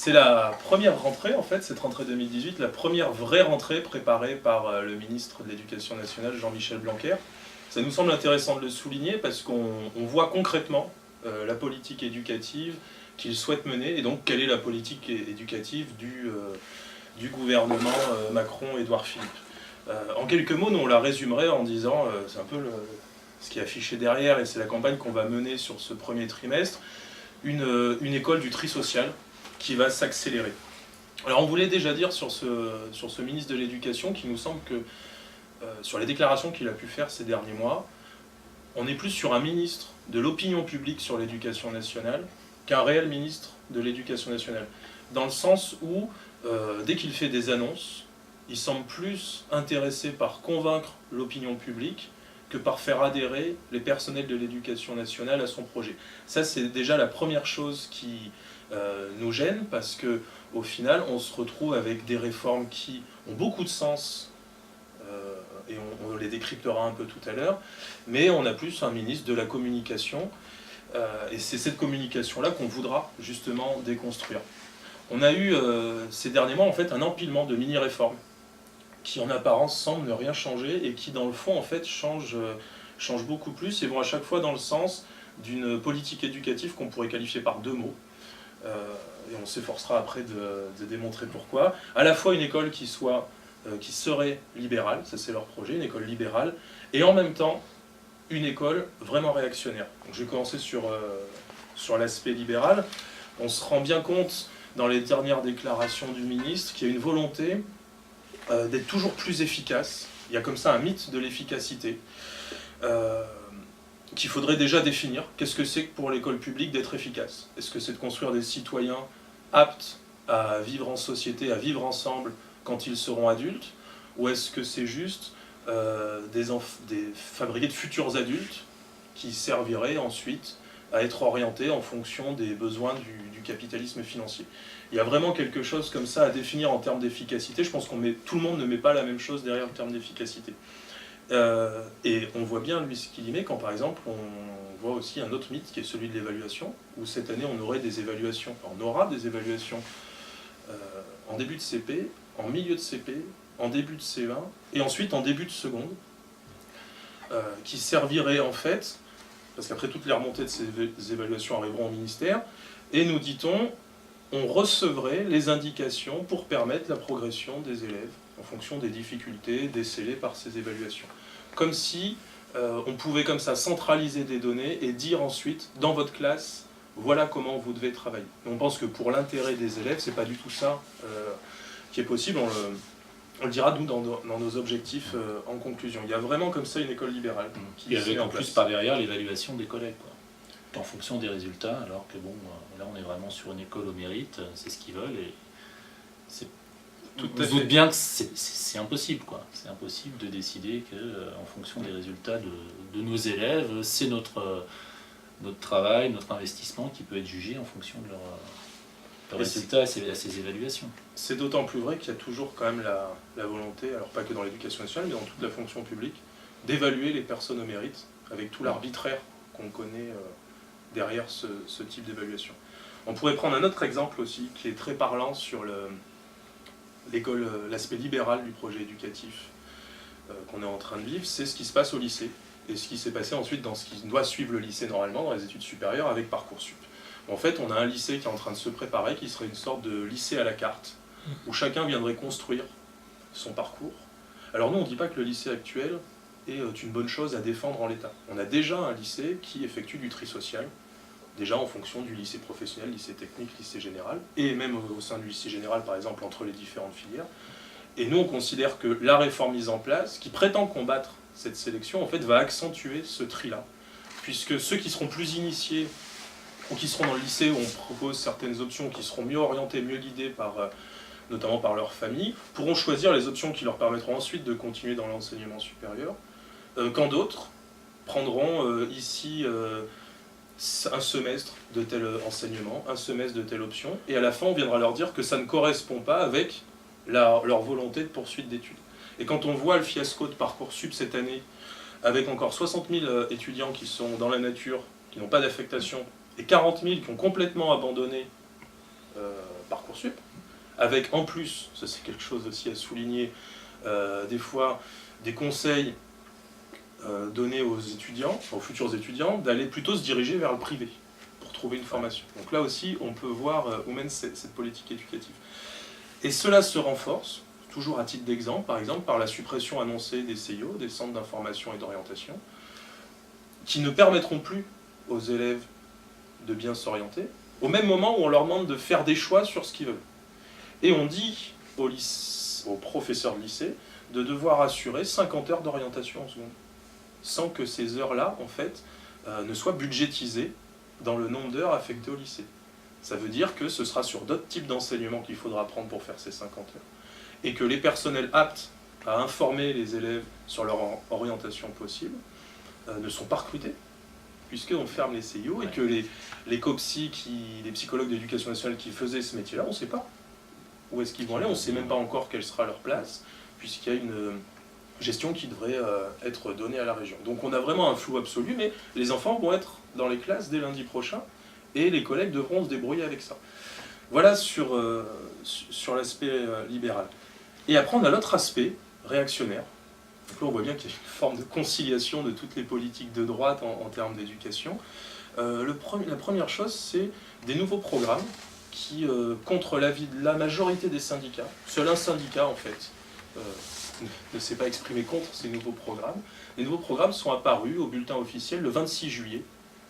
C'est la première rentrée, en fait, cette rentrée 2018, la première vraie rentrée préparée par le ministre de l'Éducation nationale, Jean-Michel Blanquer. Ça nous semble intéressant de le souligner parce qu'on voit concrètement la politique éducative qu'il souhaite mener, et donc quelle est la politique éducative du gouvernement Macron-Édouard Philippe. En quelques mots, nous on la résumerait en disant, c'est un peu ce qui est affiché derrière, et c'est la campagne qu'on va mener sur ce premier trimestre, une école du tri social qui va s'accélérer. Alors on voulait déjà dire sur ce ministre de l'Éducation qu'il nous semble que, sur les déclarations qu'il a pu faire ces derniers mois, on est plus sur un ministre de l'opinion publique sur l'éducation nationale qu'un réel ministre de l'Éducation nationale. Dans le sens où, dès qu'il fait des annonces, il semble plus intéressé par convaincre l'opinion publique que par faire adhérer les personnels de l'éducation nationale à son projet. Ça, c'est déjà la première chose qui nous gêne, parce qu'au final, on se retrouve avec des réformes qui ont beaucoup de sens, et on les décryptera un peu tout à l'heure, mais on a plus un ministre de la communication, et c'est cette communication-là qu'on voudra justement déconstruire. On a eu ces derniers mois en fait un empilement de mini-réformes qui en apparence semblent ne rien changer et qui dans le fond en fait changent beaucoup plus et vont à chaque fois dans le sens d'une politique éducative qu'on pourrait qualifier par deux mots. Et on s'efforcera après de démontrer pourquoi. À la fois une école qui serait libérale, ça c'est leur projet, une école libérale, et en même temps une école vraiment réactionnaire. Donc je vais commencer sur l'aspect libéral. On se rend bien compte dans les dernières déclarations du ministre qu'il y a une volonté d'être toujours plus efficace. Il y a comme ça un mythe de l'efficacité qu'il faudrait déjà définir. Qu'est-ce que c'est que pour l'école publique d'être efficace? Est-ce que c'est de construire des citoyens aptes à vivre en société, à vivre ensemble quand ils seront adultes? Ou est-ce que c'est juste fabriquer de futurs adultes qui serviraient ensuite à être orientés en fonction des besoins du capitalisme financier? Il y a vraiment quelque chose comme ça à définir en termes d'efficacité. Je pense que tout le monde ne met pas la même chose derrière le terme d'efficacité. Et on voit bien, lui, ce qu'il y met quand, par exemple, on voit aussi un autre mythe qui est celui de l'évaluation, où cette année, on aura des évaluations en début de CP, en milieu de CP, en début de CE1, et ensuite en début de seconde, qui serviraient en fait, parce qu'après toutes les remontées de ces évaluations arriveront au ministère, et nous dit-on, on recevrait les indications pour permettre la progression des élèves en fonction des difficultés décelées par ces évaluations. Comme si on pouvait comme ça centraliser des données et dire ensuite, dans votre classe, voilà comment vous devez travailler. Et on pense que pour l'intérêt des élèves, c'est pas du tout ça qui est possible. On le dira nous dans nos objectifs en conclusion. Il y a vraiment comme ça une école libérale. Et avec en plus par derrière l'évaluation des collègues, quoi. En fonction des résultats, alors que bon, là on est vraiment sur une école au mérite, c'est ce qu'ils veulent, et vous doutez bien que c'est impossible, quoi. C'est impossible de décider que, en fonction des résultats de nos élèves, c'est notre travail, notre investissement qui peut être jugé en fonction de leurs résultats et ces évaluations. C'est d'autant plus vrai qu'il y a toujours quand même la volonté, alors pas que dans l'éducation nationale, mais dans toute la fonction publique, d'évaluer les personnes au mérite, avec tout l'arbitraire qu'on connaît derrière ce type d'évaluation. On pourrait prendre un autre exemple aussi, qui est très parlant sur l'aspect libéral du projet éducatif qu'on est en train de vivre, c'est ce qui se passe au lycée, et ce qui s'est passé ensuite dans ce qui doit suivre le lycée normalement, dans les études supérieures, avec Parcoursup. En fait, on a un lycée qui est en train de se préparer, qui serait une sorte de lycée à la carte, où chacun viendrait construire son parcours. Alors nous, on ne dit pas que le lycée actuel est une bonne chose à défendre en l'état. On a déjà un lycée qui effectue du tri social, déjà en fonction du lycée professionnel, lycée technique, lycée général, et même au sein du lycée général, par exemple, entre les différentes filières. Et nous, on considère que la réforme mise en place, qui prétend combattre cette sélection, en fait, va accentuer ce tri-là, puisque ceux qui seront plus initiés, ou qui seront dans le lycée où on propose certaines options, qui seront mieux orientés, mieux guidés notamment par leur famille, pourront choisir les options qui leur permettront ensuite de continuer dans l'enseignement supérieur, quand d'autres prendront ici un semestre de tel enseignement, un semestre de telle option, et à la fin on viendra leur dire que ça ne correspond pas avec leur volonté de poursuite d'études. Et quand on voit le fiasco de Parcoursup cette année, avec encore 60 000 étudiants qui sont dans la nature, qui n'ont pas d'affectation, et 40 000 qui ont complètement abandonné Parcoursup, Parcoursup, avec en plus, ça c'est quelque chose aussi à souligner, des fois des conseils donnés aux étudiants, aux futurs étudiants, d'aller plutôt se diriger vers le privé pour trouver une formation. Donc là aussi, on peut voir où mène cette politique éducative. Et cela se renforce, toujours à titre d'exemple, par exemple par la suppression annoncée des CIO, des centres d'information et d'orientation, qui ne permettront plus aux élèves de bien s'orienter, au même moment où on leur demande de faire des choix sur ce qu'ils veulent. Et on dit aux professeurs de lycée de devoir assurer 50 heures d'orientation en seconde, sans que ces heures-là, en fait, ne soient budgétisées dans le nombre d'heures affectées au lycée. Ça veut dire que ce sera sur d'autres types d'enseignements qu'il faudra prendre pour faire ces 50 heures. Et que les personnels aptes à informer les élèves sur leur orientation possible ne sont pas recrutés, puisqu'on ferme les CIO, et que les COPSI, les psychologues d'éducation nationale qui faisaient ce métier-là, on ne sait pas où est-ce qu'ils vont aller, on ne sait même pas encore quelle sera leur place, puisqu'il y a une gestion qui devrait être donnée à la région. Donc on a vraiment un flou absolu, mais les enfants vont être dans les classes dès lundi prochain, et les collègues devront se débrouiller avec ça. Voilà sur l'aspect libéral. Et après, on a l'autre aspect, réactionnaire. Donc là, on voit bien qu'il y a une forme de conciliation de toutes les politiques de droite en termes d'éducation. La première chose, c'est des nouveaux programmes qui, contre l'avis de la majorité des syndicats, seul un syndicat, en fait, ne s'est pas exprimé contre ces nouveaux programmes. Les nouveaux programmes sont apparus au bulletin officiel le 26 juillet,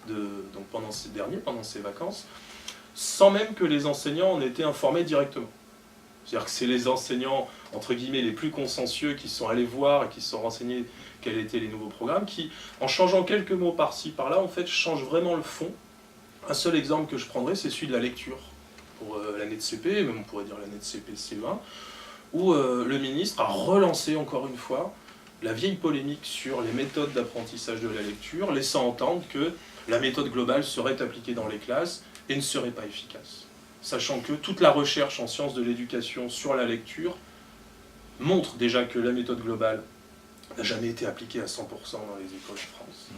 donc pendant ces vacances, sans même que les enseignants en aient été informés directement. C'est-à-dire que c'est les enseignants, entre guillemets, les plus consciencieux qui sont allés voir et qui se sont renseignés quels étaient les nouveaux programmes, qui, en changeant quelques mots par-ci, par-là, en fait, changent vraiment le fond. Un seul exemple que je prendrai, c'est celui de la lecture pour l'année de CP, même on pourrait dire l'année de CP CE1, où le ministre a relancé encore une fois la vieille polémique sur les méthodes d'apprentissage de la lecture, laissant entendre que la méthode globale serait appliquée dans les classes et ne serait pas efficace. Sachant que toute la recherche en sciences de l'éducation sur la lecture montre déjà que la méthode globale n'a jamais été appliquée à 100% dans les écoles de France,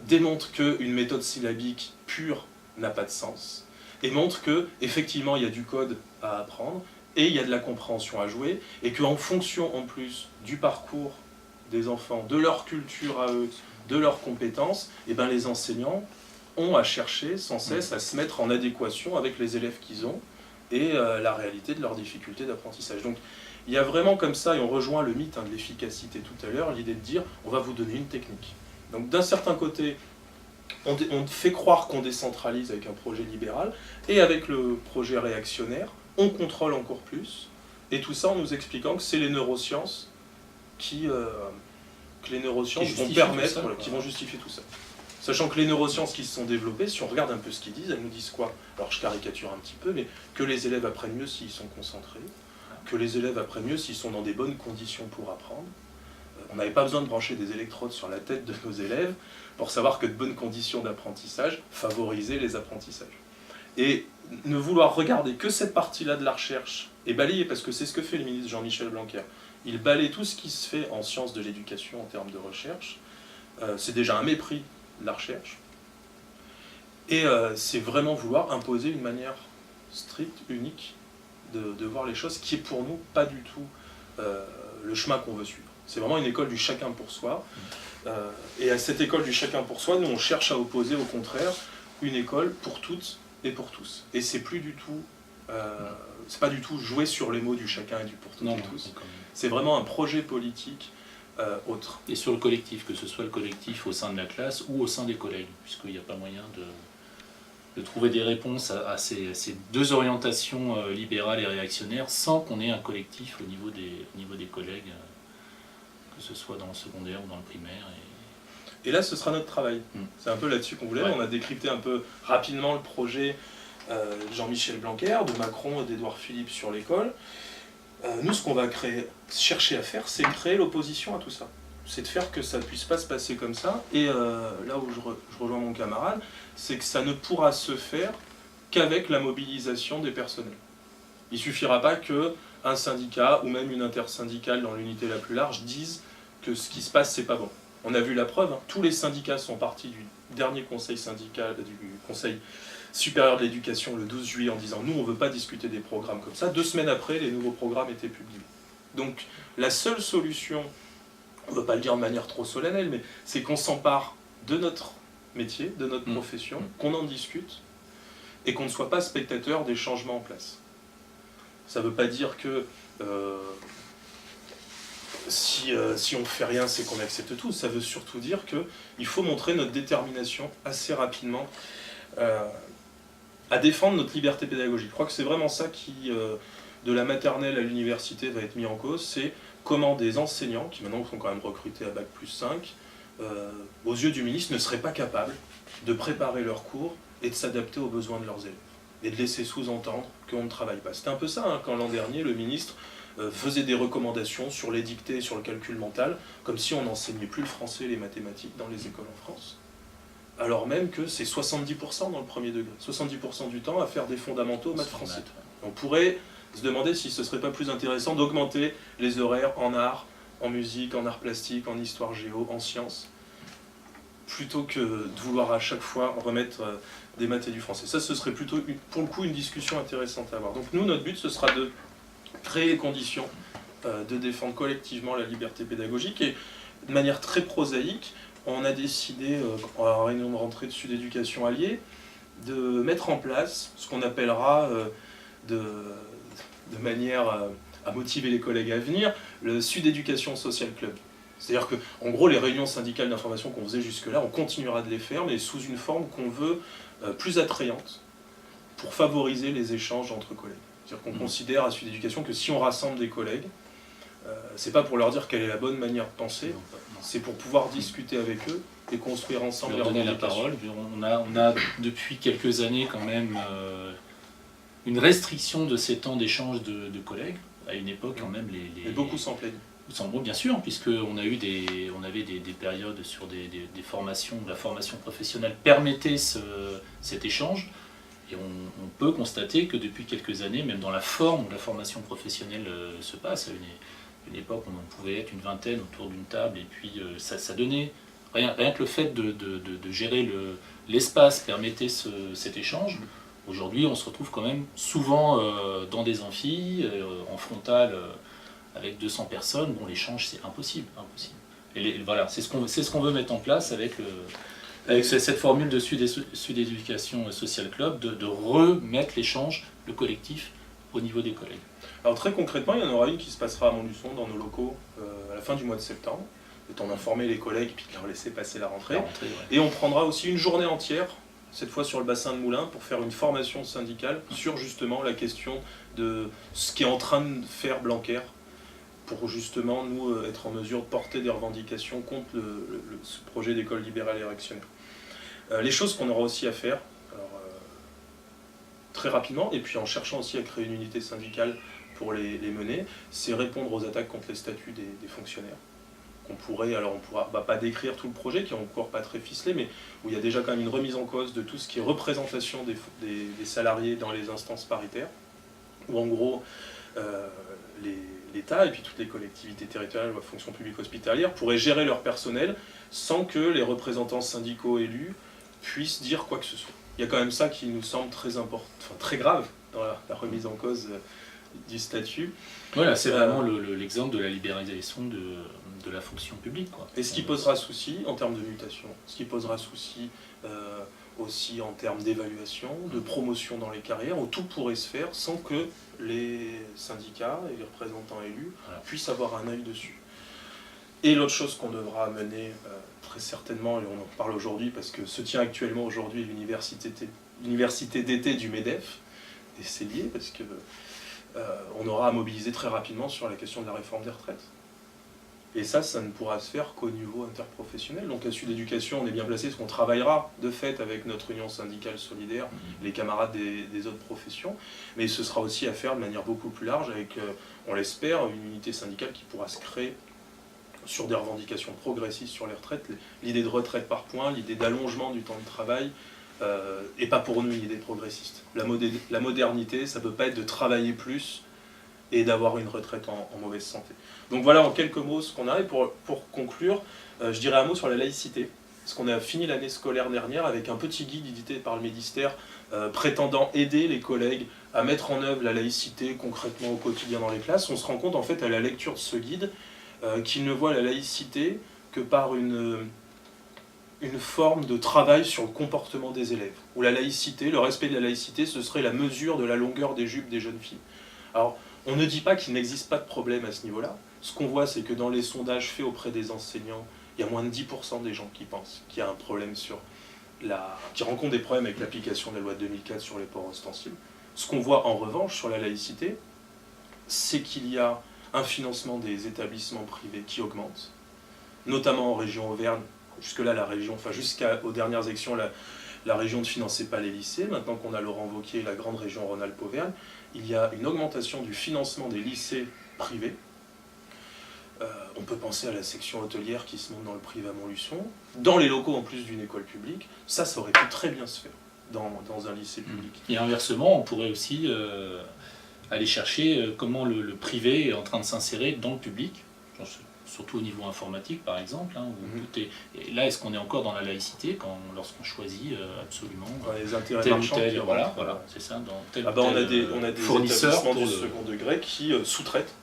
démontre qu'une méthode syllabique pure n'a pas de sens, et montre qu'effectivement il y a du code à apprendre, et il y a de la compréhension à jouer, et qu'en fonction en plus du parcours des enfants, de leur culture à eux, de leurs compétences, et ben les enseignants ont à chercher sans cesse à se mettre en adéquation avec les élèves qu'ils ont et la réalité de leurs difficultés d'apprentissage. Donc il y a vraiment comme ça, et on rejoint le mythe de l'efficacité tout à l'heure, l'idée de dire on va vous donner une technique. Donc d'un certain côté, on fait croire qu'on décentralise avec un projet libéral, et avec le projet réactionnaire, on contrôle encore plus, et tout ça en nous expliquant que c'est les neurosciences qui vont permettre, qui vont justifier tout ça. Sachant que les neurosciences qui se sont développées, si on regarde un peu ce qu'ils disent, elles nous disent quoi? Alors je caricature un petit peu, mais que les élèves apprennent mieux s'ils sont concentrés, que les élèves apprennent mieux s'ils sont dans des bonnes conditions pour apprendre. On n'avait pas besoin de brancher des électrodes sur la tête de nos élèves pour savoir que de bonnes conditions d'apprentissage favorisaient les apprentissages. Et ne vouloir regarder que cette partie-là de la recherche et balayer, parce que c'est ce que fait le ministre Jean-Michel Blanquer, il balaye tout ce qui se fait en sciences de l'éducation en termes de recherche, c'est déjà un mépris de la recherche, et c'est vraiment vouloir imposer une manière stricte, unique de voir les choses, qui est pour nous pas du tout le chemin qu'on veut suivre. C'est vraiment une école du chacun pour soi, et à cette école du chacun pour soi, nous on cherche à opposer au contraire une école pour toutes et pour tous. Et c'est plus du tout, c'est pas du tout jouer sur les mots du chacun et du pour toutes et tous. C'est vraiment un projet politique autre. Et sur le collectif, que ce soit le collectif au sein de la classe ou au sein des collègues, puisqu'il n'y a pas moyen de trouver des réponses à ces deux orientations libérales et réactionnaires sans qu'on ait un collectif au niveau des collègues, que ce soit dans le secondaire ou dans le primaire. Et là, ce sera notre travail. C'est un peu là-dessus qu'on voulait. Ouais. On a décrypté un peu rapidement le projet de Jean-Michel Blanquer, de Macron et d'Édouard Philippe sur l'école. Nous, ce qu'on va chercher à faire, c'est créer l'opposition à tout ça. C'est de faire que ça ne puisse pas se passer comme ça. Et là où je rejoins mon camarade, c'est que ça ne pourra se faire qu'avec la mobilisation des personnels. Il ne suffira pas qu'un syndicat ou même une intersyndicale dans l'unité la plus large dise que ce qui se passe, c'est pas bon. On a vu la preuve, hein. Tous les syndicats sont partis du dernier conseil syndical, du conseil supérieur de l'éducation le 12 juillet en disant « Nous, on ne veut pas discuter des programmes comme ça ». 2 semaines après, les nouveaux programmes étaient publiés. Donc la seule solution, on ne va pas le dire de manière trop solennelle, mais c'est qu'on s'empare de notre métier, de notre profession, qu'on en discute, et qu'on ne soit pas spectateur des changements en place. Ça ne veut pas dire que si on ne fait rien, c'est qu'on accepte tout. Ça veut surtout dire qu'il faut montrer notre détermination assez rapidement à défendre notre liberté pédagogique. Je crois que c'est vraiment ça qui, de la maternelle à l'université, va être mis en cause. C'est comment des enseignants, qui maintenant sont quand même recrutés à Bac+5, aux yeux du ministre, ne seraient pas capables de préparer leurs cours et de s'adapter aux besoins de leurs élèves. Et de laisser sous-entendre qu'on ne travaille pas. C'était un peu ça, quand l'an dernier, le ministre faisait des recommandations sur les dictées et sur le calcul mental, comme si on n'enseignait plus le français et les mathématiques dans les écoles en France. Alors même que c'est 70% dans le premier degré, 70% du temps à faire des fondamentaux maths français. On pourrait se demander si ce ne serait pas plus intéressant d'augmenter les horaires en art, en musique, en art plastique, en histoire géo, en sciences, plutôt que de vouloir à chaque fois remettre des maths et du français. Ça, ce serait plutôt, pour le coup, une discussion intéressante à avoir. Donc nous, notre but, ce sera de créer les conditions de défendre collectivement la liberté pédagogique. Et de manière très prosaïque, on a décidé, en la réunion de rentrée de Sud Éducation Alliée, de mettre en place ce qu'on appellera, de manière à motiver les collègues à venir, le Sud Éducation Social Club. C'est-à-dire que, en gros, les réunions syndicales d'information qu'on faisait jusque-là, on continuera de les faire, mais sous une forme qu'on veut plus attrayante, pour favoriser les échanges entre collègues. C'est-à-dire qu'on considère à Sud Éducation que si on rassemble des collègues, c'est pas pour leur dire quelle est la bonne manière de penser, c'est pour pouvoir discuter avec eux et construire ensemble leur donner la parole. On a depuis quelques années quand même une restriction de ces temps d'échange de collègues. À une époque, quand même, Et beaucoup s'en plaignent. Sans mots, bien sûr, puisqu'on avait des périodes sur des formations, la formation professionnelle permettait cet échange. Et on peut constater que depuis quelques années, même dans la forme où la formation professionnelle se passe, à une époque où on pouvait être une vingtaine autour d'une table, et puis ça donnait, rien que le fait de gérer l'espace permettait cet échange. Aujourd'hui, on se retrouve quand même souvent dans des amphis, en frontal, avec 200 personnes. Bon, l'échange, c'est impossible. Et voilà, c'est ce qu'on veut mettre en place avec cette formule de Sud Éducation Social Club, de remettre l'échange, le collectif, au niveau des collègues. Alors très concrètement, il y en aura une qui se passera à Montluçon, dans nos locaux, à la fin du mois de septembre, le temps d'informer les collègues puis de leur laisser passer la rentrée. Ouais. Et on prendra aussi une journée entière, cette fois sur le bassin de Moulins, pour faire une formation syndicale sur justement la question de ce qu'est en train de faire Blanquer, pour justement nous être en mesure de porter des revendications contre ce projet d'école libérale et réactionnaire. Les choses qu'on aura aussi à faire, très rapidement, et puis en cherchant aussi à créer une unité syndicale pour les mener, c'est répondre aux attaques contre les statuts des fonctionnaires. On va pas décrire tout le projet, qui est encore pas très ficelé, mais où il y a déjà quand même une remise en cause de tout ce qui est représentation des salariés dans les instances paritaires, où en gros, l'État et puis toutes les collectivités territoriales ou la fonction publique hospitalière pourraient gérer leur personnel sans que les représentants syndicaux élus puissent dire quoi que ce soit. Il y a quand même ça qui nous semble très important, enfin très grave dans la remise en cause du statut. Voilà, c'est vraiment l'exemple de la libéralisation de la fonction publique, quoi. Et ce qui posera souci en termes de mutation, ce qui posera souci aussi en termes d'évaluation, de promotion dans les carrières, où tout pourrait se faire sans que les syndicats et les représentants élus puissent avoir un œil dessus. Et l'autre chose qu'on devra mener très certainement, et on en parle aujourd'hui parce que se tient actuellement aujourd'hui l'université d'été du MEDEF, et c'est lié parce que on aura à mobiliser très rapidement sur la question de la réforme des retraites. Et ça ne pourra se faire qu'au niveau interprofessionnel. Donc à Sud Éducation, on est bien placé parce qu'on travaillera de fait avec notre union syndicale solidaire, les camarades des autres professions, mais ce sera aussi à faire de manière beaucoup plus large avec, on l'espère, une unité syndicale qui pourra se créer sur des revendications progressistes sur les retraites, l'idée de retraite par points, l'idée d'allongement du temps de travail, et pas pour nous une idée progressiste. La modernité, ça ne peut pas être de travailler plus et d'avoir une retraite en mauvaise santé. Donc voilà en quelques mots ce qu'on a, et pour conclure, je dirais un mot sur la laïcité. Parce qu'on a fini l'année scolaire dernière avec un petit guide édité par le ministère prétendant aider les collègues à mettre en œuvre la laïcité concrètement au quotidien dans les classes. On se rend compte en fait à la lecture de ce guide qu'ils ne voient la laïcité que par une forme de travail sur le comportement des élèves. Où la laïcité, le respect de la laïcité, ce serait la mesure de la longueur des jupes des jeunes filles. Alors, on ne dit pas qu'il n'existe pas de problème à ce niveau-là. Ce qu'on voit, c'est que dans les sondages faits auprès des enseignants, il y a moins de 10% des gens qui pensent qu'il y a un problème qui rencontrent des problèmes avec l'application de la loi de 2004 sur les ports ostensibles. Ce qu'on voit en revanche sur la laïcité, c'est qu'il y a un financement des établissements privés qui augmente, notamment en région Auvergne. Jusque-là, jusqu'aux dernières élections, la région ne finançait pas les lycées. Maintenant qu'on a Laurent Wauquiez, la grande région Rhône-Alpes-Auvergne, il y a une augmentation du financement des lycées privés. On peut penser à la section hôtelière qui se monte dans le privé à Montluçon, dans les locaux en plus d'une école publique. Ça aurait pu très bien se faire dans un lycée public. Et inversement, on pourrait aussi aller chercher comment le privé est en train de s'insérer dans le public, surtout au niveau informatique par exemple. Et là, est-ce qu'on est encore dans la laïcité lorsqu'on choisit absolument les intérêts tel ou marchands tel, voilà, c'est ça, dans tel on a des fournisseurs établissements du second degré qui sous-traitent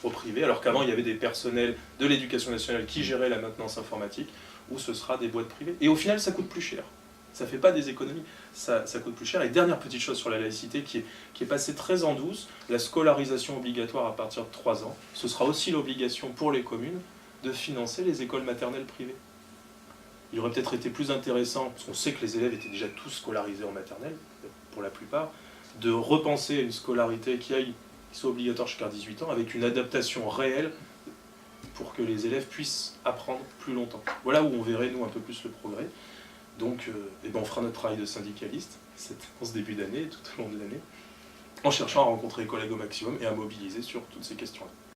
au privé, alors qu'avant il y avait des personnels de l'éducation nationale qui géraient la maintenance informatique, où ce sera des boîtes privées. Et au final, ça coûte plus cher. Ça ne fait pas des économies, ça coûte plus cher. Et dernière petite chose sur la laïcité qui est passée très en douce, la scolarisation obligatoire à partir de 3 ans. Ce sera aussi l'obligation pour les communes de financer les écoles maternelles privées. Il aurait peut-être été plus intéressant, parce qu'on sait que les élèves étaient déjà tous scolarisés en maternelle, pour la plupart, de repenser à une scolarité qui soit obligatoire jusqu'à 18 ans, avec une adaptation réelle pour que les élèves puissent apprendre plus longtemps. Voilà où on verrait, nous, un peu plus le progrès. Donc, on fera notre travail de syndicaliste en ce début d'année et tout au long de l'année, en cherchant à rencontrer les collègues au maximum et à mobiliser sur toutes ces questions-là.